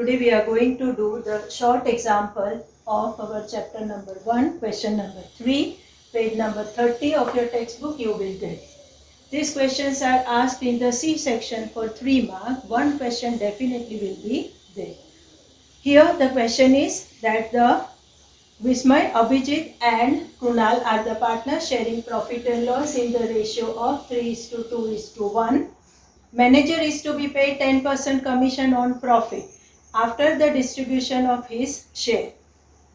Today we are going to do the short example of our chapter number 1, question number 3, page number 30 of your textbook you will get. These questions are asked in the C section for 3 marks. One question definitely will be there. Here the question is that the Vismay, Abhijit and Krunal are the partners sharing profit and loss in the ratio of 3:2:1. Manager is to be paid 10% commission on profit after the distribution of his share.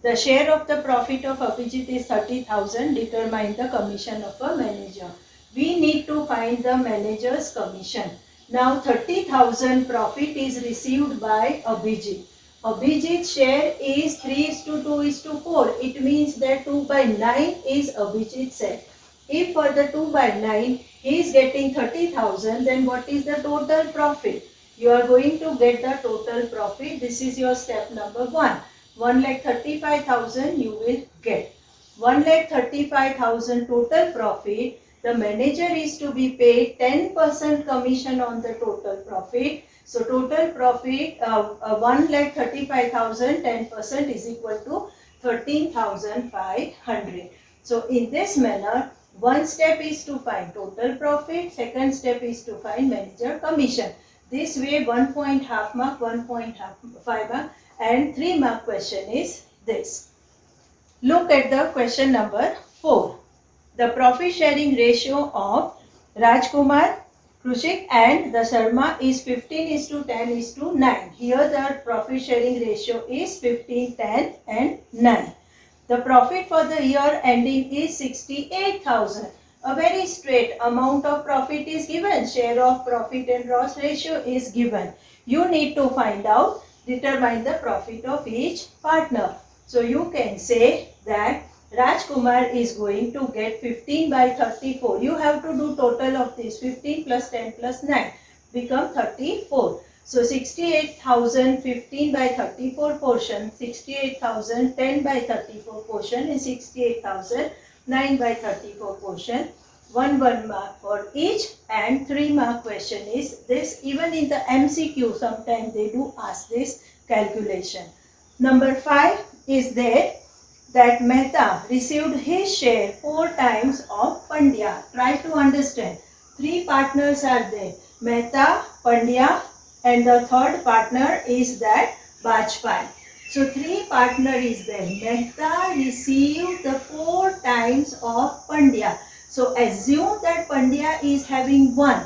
The share of the profit of Abhijit is 30,000. Determine the commission of a manager. We need to find the manager's commission. Now 30,000 profit is received by Abhijit. Abhijit's share is 3:2:4. It means that 2/9 is Abhijit's share. If for the 2/9 he is getting 30,000, then what is the total profit? You are going to get the total profit. This is your step number 1. 1,35,000 you will get. 1,35,000 total profit. The manager is to be paid 10% commission on the total profit. So total profit 1,35,000, 10% is equal to 13,500. So in this manner, one step is to find total profit, second step is to find manager commission. This way 1 point half mark, 1 point half 5 mark and 3 mark question is this. Look at the question number 4. The profit sharing ratio of Rajkumar, Krushik and the Sharma is 15:10:9. Here the profit sharing ratio is 15, 10 and 9. The profit for the year ending is 68,000. A very straight amount of profit is given. Share of profit and loss ratio is given. You need to find out, determine the profit of each partner. So you can say that Rajkumar is going to get 15/34. You have to do total of this. 15 plus 10 plus 9 become 34. So 68,000 15/34 portion, 68,000 10/34 portion and 68,000 9/34 portion. 1 mark for each and 3 mark question is this. Even in the MCQ sometimes they do ask this calculation. Number 5 is there that Mehta received his share 4 times of Pandya. Try to understand. 3 partners are there. Mehta, Pandya and the third partner is that Bajpai. So 3 partner is there. Mehta received the 4 times of Pandya. So assume that Pandya is having 1.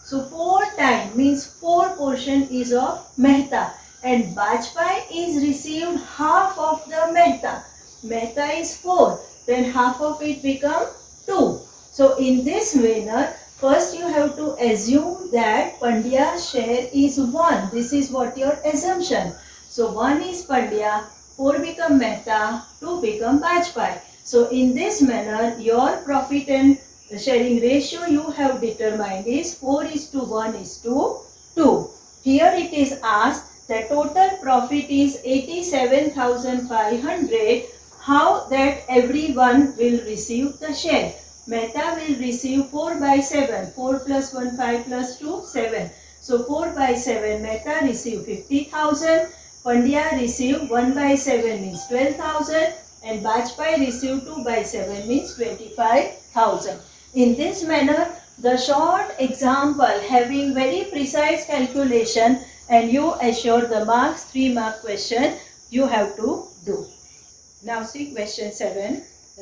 So 4 times means 4 portion is of Mehta. And Bajpai is received half of the Mehta. Mehta is 4. Then half of it become 2. So in this manner, first you have to assume that Pandya's share is 1. This is what your assumption. So 1 is Pandya, 4 become Mehta, 2 become Bajpai. So in this manner, your profit and sharing ratio you have determined is 4:1:2. Here it is asked that total profit is 87,500. How that everyone will receive the share? Mehta will receive 4/7. 4 plus 1, 5 plus 2, 7. So 4/7. Mehta receive 50,000. Pandya receive 1/7 means 12,000. And Bajpai receive 2/7 means 25,000. In this manner, the short example having very precise calculation and you assure the marks, 3 mark question you have to do. Now see question 7.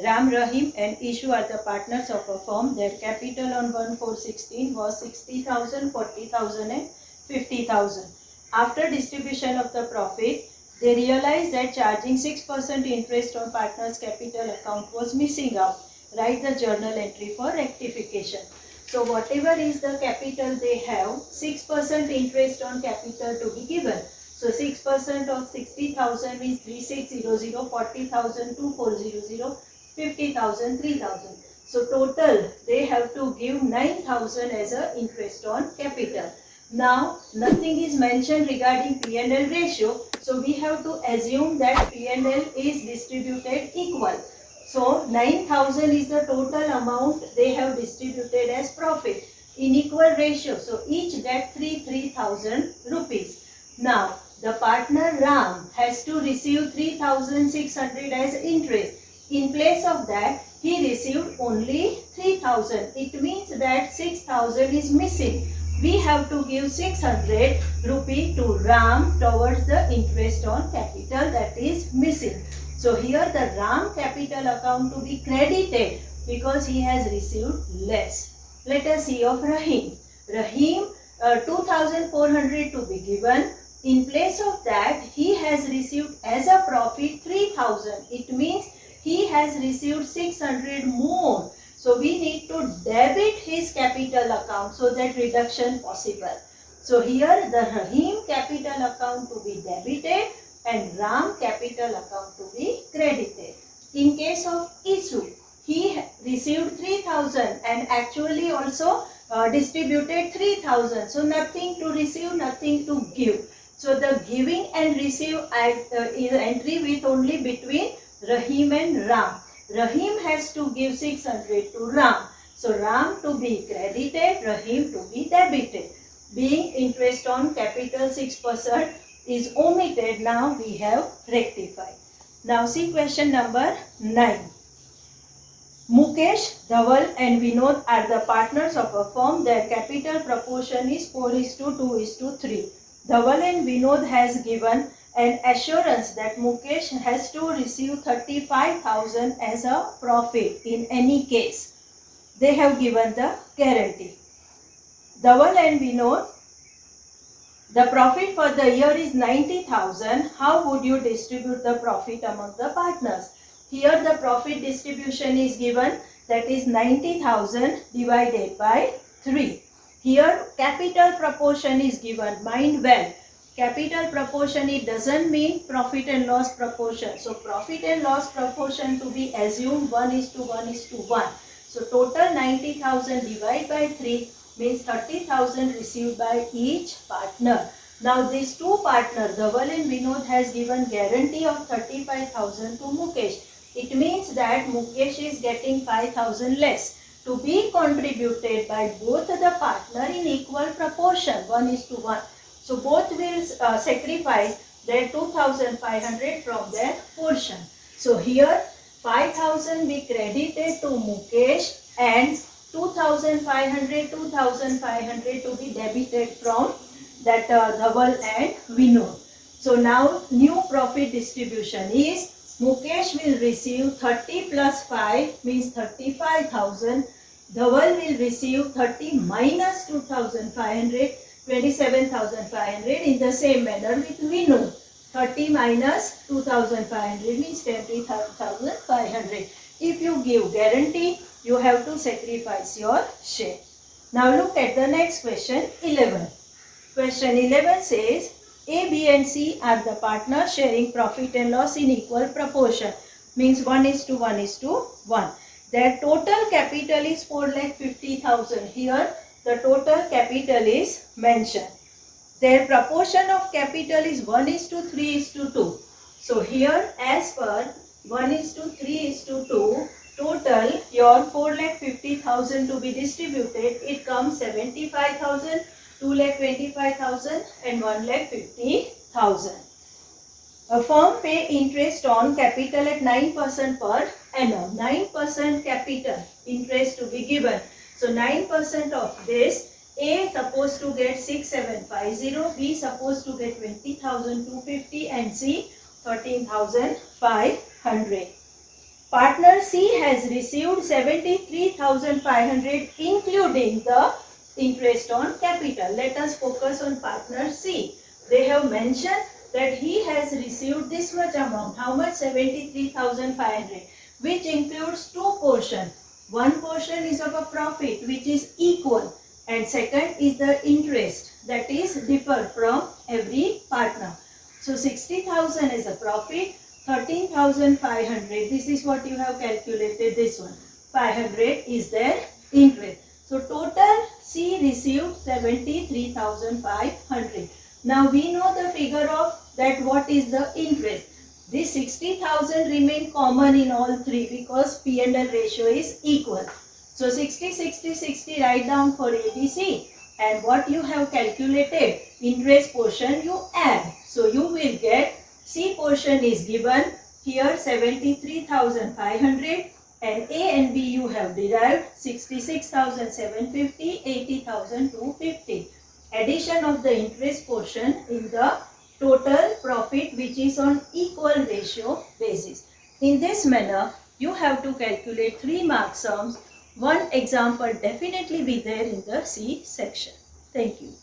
Ram, Rahim and Ishu are the partners of a firm. Their capital on 1/4/16 was 60,000, 40,000 and 50,000. After distribution of the profit, they realized that charging 6% interest on partners' capital account was missing out. Write the journal entry for rectification. So whatever is the capital they have, 6% interest on capital to be given. So 6% of 60,000 means 3,600, 40,000, 2,400, 50,000, 3,000. So total they have to give 9,000 as a interest on capital. Now nothing is mentioned regarding P&L ratio. So we have to assume that P&L is distributed equal. So 9,000 is the total amount they have distributed as profit in equal ratio. So each get 3,000 rupees. Now the partner Ram has to receive 3,600 as interest. In place of that, he received only 3,000. It means that 6,000 is missing. We have to give 600 rupee to Ram towards the interest on capital that is missing. So here the Ram capital account to be credited because he has received less. Let us see of Rahim. Rahim 2,400 to be given. In place of that, he has received as a profit 3,000. It means he has received 600 more. So we need to debit his capital account so that reduction possible. So here the Rahim capital account to be debited and Ram capital account to be credited. In case of Isu, he received 3,000 and actually also distributed 3,000. So nothing to receive, nothing to give. So the giving and receive is entry with only between Rahim and Ram. Rahim has to give 600 to Ram. So Ram to be credited, Rahim to be debited. Being interest on capital 6% is omitted, now we have rectified. Now see question number 9. Mukesh, Dhaval and Vinod are the partners of a firm. Their capital proportion is 4:2:3. Dhaval and Vinod has given an assurance that Mukesh has to receive 35,000 as a profit in any case. They have given the guarantee. Dhaval and Vinod, the profit for the year is 90,000. How would you distribute the profit among the partners? Here the profit distribution is given, that is 90,000 divided by 3. Here capital proportion is given. Mind well, capital proportion, it doesn't mean profit and loss proportion. So profit and loss proportion to be assumed 1:1:1. So total 90,000 divided by 3 means 30,000 received by each partner. Now these two partners, Dhaval and Vinod, has given guarantee of 35,000 to Mukesh. It means that Mukesh is getting 5,000 less to be contributed by both the partner in equal proportion, 1:1. So both will sacrifice their 2,500 from their portion. So here 5,000 be credited to Mukesh and 2,500 to be debited from that Dhaval and Vinod. So now new profit distribution is Mukesh will receive 30 plus 5 means 35,000. Dhaval will receive 30 minus 2,500, 27,500. In the same manner with Vinod, 30 minus 2,500 means 20,500. If you give guarantee, you have to sacrifice your share. Now look at the next question, 11. Question 11 says, A, B and C are the partners sharing profit and loss in equal proportion. Means 1:1:1. Their total capital is 4,50,000. Here the total capital is mentioned. Their proportion of capital is 1:3:2. So here as per 1:3:2, total your 4,50,000 to be distributed, it comes 75,000, 2,25,000 and 1,50,000. A firm pay interest on capital at 9% per annum. 9% capital interest to be given. So 9% of this, A supposed to get 6,750, B supposed to get 20,250 and C 13,500. Partner C has received 73,500 including the interest on capital. Let us focus on partner C. They have mentioned that he has received this much amount. How much? 73,500, which includes two portions. One portion is of a profit which is equal and second is the interest that is differ from every partner. So 60,000 is a profit, 13,500. This is what you have calculated, this one. 500 is their interest. So total C received 73,500. Now we know the figure of that what is the interest. This 60,000 remain common in all three because P&L ratio is equal. So 60, 60, 60 write down for ABC. and what you have calculated, interest portion you add. So you will get C portion is given here 73,500 and A and B you have derived 66,750, 80,250. Addition of the interest portion in the total profit which is on equal ratio basis. In this manner, you have to calculate 3 mark sums. One example definitely be there in the C section. Thank you.